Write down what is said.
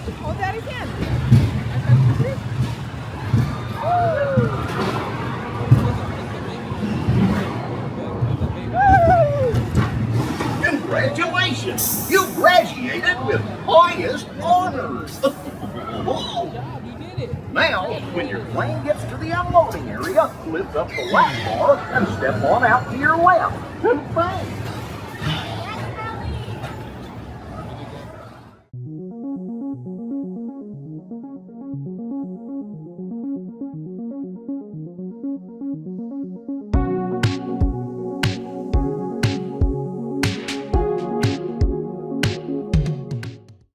Hold that again. Congratulations! You graduated with highest honors! Now, when your plane gets to the unloading area, lift up the lap bar and step on out to your left. Bang!